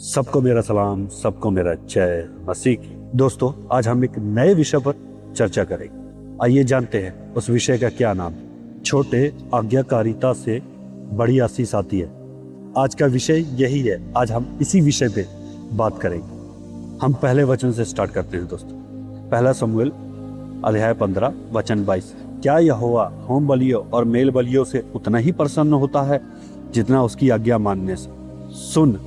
सबको मेरा सलाम, सबको मेरा जय मसीह की। दोस्तों, आज हम एक नए विषय पर चर्चा करेंगे। आइए जानते हैं उस विषय का क्या नाम है। छोटे आज्ञाकारिता से बड़ी आशीष आती है। आज का विषय यही है। आज हम इसी विषय पे बात करेंगे। हम पहले वचन से स्टार्ट करते हैं दोस्तों। पहला शमूएल अध्याय 15 वचन 22। क्या यहोवा होम बलियों और मेल बलियों से उतना ही प्रसन्न होता है जितना उसकी आज्ञा मानने से? सुन,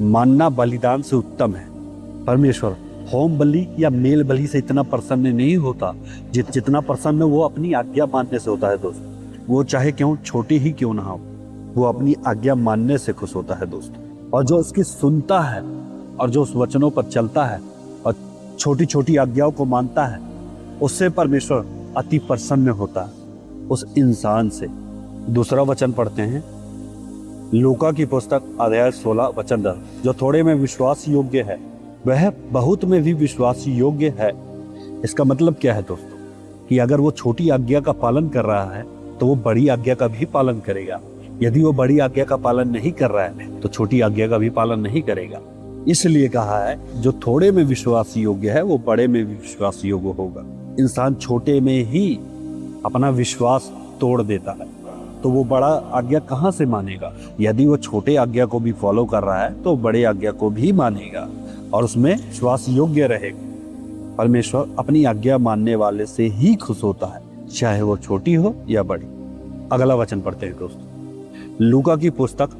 मानना बलिदान से उत्तम है। परमेश्वर होम बलि या मेल बलि से इतना प्रसन्न नहीं होता जितना प्रसन्न वो अपनी आज्ञा मानने से होता है दोस्तों। वो चाहे क्यों छोटी ही क्यों ना हो, वो अपनी आज्ञा मानने से खुश होता है दोस्तों। और जो उसकी सुनता है और जो उस वचनों पर चलता है और छोटी छोटी आज्ञाओं को मानता है, उससे परमेश्वर अति प्रसन्न होता है उस इंसान से। दूसरा वचन पढ़ते हैं, लूका की पुस्तक अध्याय 16 वचन 10। जो थोड़े में विश्वास योग्य है वह बहुत में भी विश्वास योग्य है। इसका मतलब क्या है दोस्तों? कि अगर वो छोटी आज्ञा का पालन कर रहा है तो वो बड़ी आज्ञा का भी पालन करेगा। यदि वो बड़ी आज्ञा का पालन नहीं कर रहा है तो छोटी आज्ञा का भी पालन नहीं करेगा। इसलिए कहा है जो थोड़े में विश्वास योग्य है वो बड़े में भी विश्वास योग्य होगा। इंसान छोटे में ही अपना विश्वास तोड़ देता है तो वो बड़ा आज्ञा कहाँ से मानेगा? यदि वो छोटे आज्ञा को भी फॉलो कर रहा है तो बड़े आज्ञा को भी मानेगा और उसमें विश्वास योग्य रहेगा। परमेश्वर अपनी आज्ञा मानने वाले से ही खुश होता है, चाहे वो छोटी हो या बड़ी। अगला वचन पढ़ते हैं दोस्तों। लूका की पुस्तक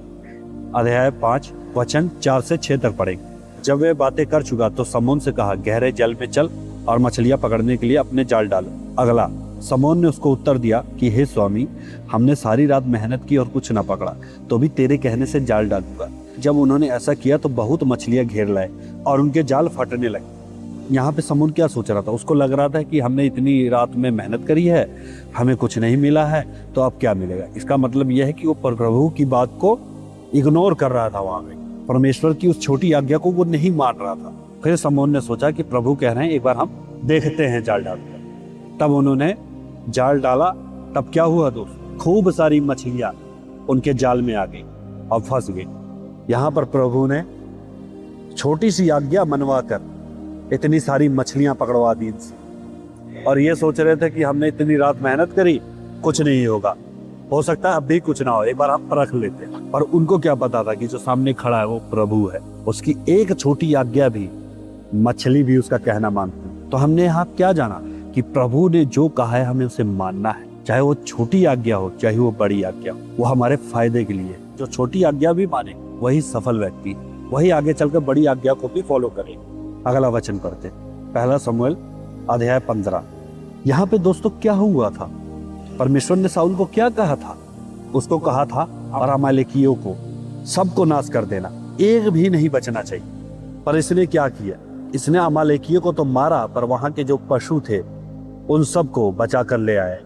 अध्याय 5 वचन 4 से 6 तक पढ़ेंगे। जब वे बातें कर चुका तो समौन से कहा, गहरे जल में चल और मछलियां पकड़ने के लिए अपने जाल डालो। अगला, समौन ने उसको उत्तर दिया कि हे स्वामी, हमने सारी रात मेहनत की और कुछ न पकड़ा, तो भी तेरे कहने से जाल डालूंगा। जब उन्होंने ऐसा किया तो बहुत मछलियां घेर लाए और उनके जाल फटने लगे। यहाँ पे समौन क्या सोच रहा था? उसको लग रहा था कि हमने इतनी रात में मेहनत करी है, हमें कुछ नहीं मिला है, तो अब क्या मिलेगा? इसका मतलब यह है कि वो प्रभु की बात को इग्नोर कर रहा था। वहां पे परमेश्वर की उस छोटी आज्ञा को वो नहीं मान रहा था। फिर समौन ने सोचा कि प्रभु कह रहे हैं, एक बार हम देखते हैं जाल डालकर। तब उन्होंने जाल डाला। तब क्या हुआ दोस्त? खूब सारी मछलियां उनके जाल में आ गई और फंस गई। यहाँ पर प्रभु ने छोटी सी आज्ञा मनवा कर इतनी सारी मछलियां पकड़वा दी इनसे। और ये सोच रहे थे कि हमने इतनी रात मेहनत करी, कुछ नहीं होगा, हो सकता है अब भी कुछ ना हो, एक बार हम परख लेते हैं। पर उनको क्या पता था कि जो सामने खड़ा है वो प्रभु है। उसकी एक छोटी आज्ञा भी, मछली भी उसका कहना मानती है। तो हमने यहाँ क्या जाना कि प्रभु ने जो कहा है हमें उसे मानना है, चाहे वो छोटी आज्ञा हो चाहे वो बड़ी आज्ञा हो, वो हमारे फायदे के लिए। जो छोटी आज्ञा भी माने वही सफल व्यक्ति, वही आगे चलकर बड़ी आज्ञा को भी फॉलो करे। अगला वचन पढ़ते, पहला शमूएल अध्याय 15। यहाँ पे दोस्तों क्या हुआ था? परमेश्वर ने शाऊल को क्या कहा था? उसको कहा था और अमालेकियों को सबको नाश कर देना, एक भी नहीं बचना चाहिए। पर इसने क्या किया? इसने अमालेकियों को तो मारा, पर वहां के जो पशु थे उन सबको बचा कर ले आए।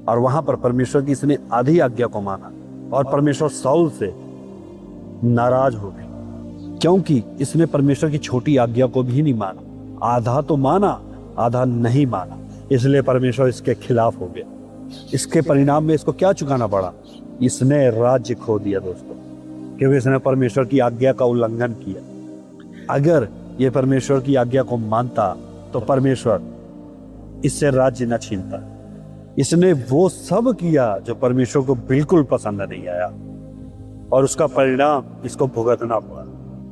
और वहां पर परमेश्वर की इसने आधी आज्ञा को माना और परमेश्वर शाऊल से नाराज हो गए, क्योंकि इसने परमेश्वर की छोटी आज्ञा को भी नहीं माना। आधा तो माना, आधा नहीं माना, इसलिए परमेश्वर इसके खिलाफ हो गया। इसके परिणाम में इसको क्या चुकाना पड़ा? इसने राज्य खो दिया दोस्तों, क्योंकि इसने परमेश्वर की आज्ञा का उल्लंघन किया। अगर ये परमेश्वर की आज्ञा को मानता तो परमेश्वर इससे राज्य न छीनता। इसने वो सब किया जो परमेश्वर को बिल्कुल पसंद नहीं आया और उसका परिणाम इसको भुगतना पड़ा।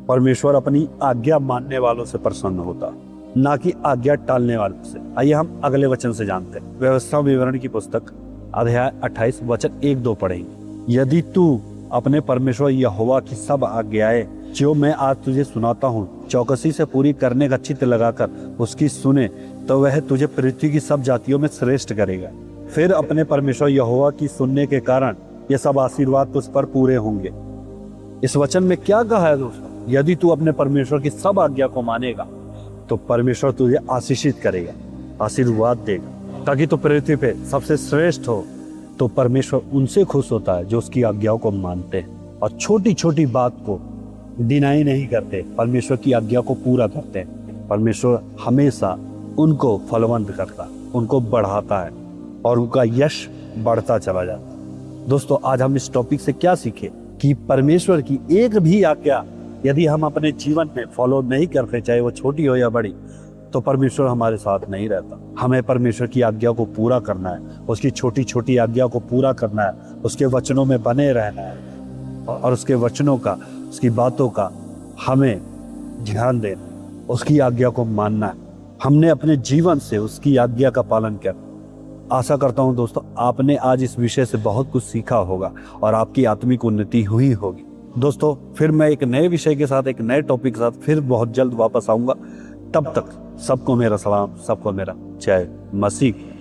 परमेश्वर अपनी आज्ञा मानने वालों से प्रसन्न होता, ना कि आज्ञा टालने वालों से। आइए हम अगले वचन से जानते हैं। व्यवस्था विवरण की पुस्तक अध्याय 28 वचन 1-2 पढ़ेंगे। यदि तू अपने परमेश्वर यहोवा की सब आज्ञाएं जो मैं आज तुझे सुनाता हूँ चौकसी से पूरी करने का चित्त लगाकर उसकी सुने, तो वह तुझे पृथ्वी की सब जातियों में श्रेष्ठ करेगा। फिर अपने परमेश्वर यहोवा की सुनने के कारण ये सब आशीर्वाद तुझ पर पूरे होंगे। इस वचन में क्या कहा है दोस्तों? यदि तू अपने परमेश्वर की सब आज्ञा को मानेगा तो परमेश्वर तुझे आशीषित करेगा, आशीर्वाद देगा, ताकि तू पृथ्वी पे सबसे श्रेष्ठ हो। तो परमेश्वर उनसे खुश होता है जो उसकी आज्ञाओं को मानते हैं और छोटी छोटी बात को डिनाई नहीं करते, परमेश्वर की आज्ञा को पूरा करते हैं। परमेश्वर हमेशा उनको फलवंत करता, उनको बढ़ाता है और उनका यश बढ़ता चला जाता है। दोस्तों, आज हम इस टॉपिक से क्या सीखे? कि परमेश्वर की एक भी आज्ञा यदि हम अपने जीवन में फॉलो नहीं करते, चाहे वो छोटी हो या बड़ी, तो परमेश्वर हमारे साथ नहीं रहता। हमें परमेश्वर की आज्ञा को पूरा करना है, उसकी छोटी छोटी आज्ञा को पूरा करना है, उसके वचनों में बने रहना है और उसके वचनों का, उसकी बातों का हमें ध्यान देना, उसकी आज्ञा को मानना है। हमने अपने जीवन से उसकी आज्ञा का पालन किया। आशा करता हूं दोस्तों आपने आज इस विषय से बहुत कुछ सीखा होगा और आपकी आत्मिक उन्नति हुई होगी। दोस्तों फिर मैं एक नए विषय के साथ, एक नए टॉपिक के साथ फिर बहुत जल्द वापस आऊंगा। तब तक सबको मेरा सलाम, सबको मेरा जय मसीह।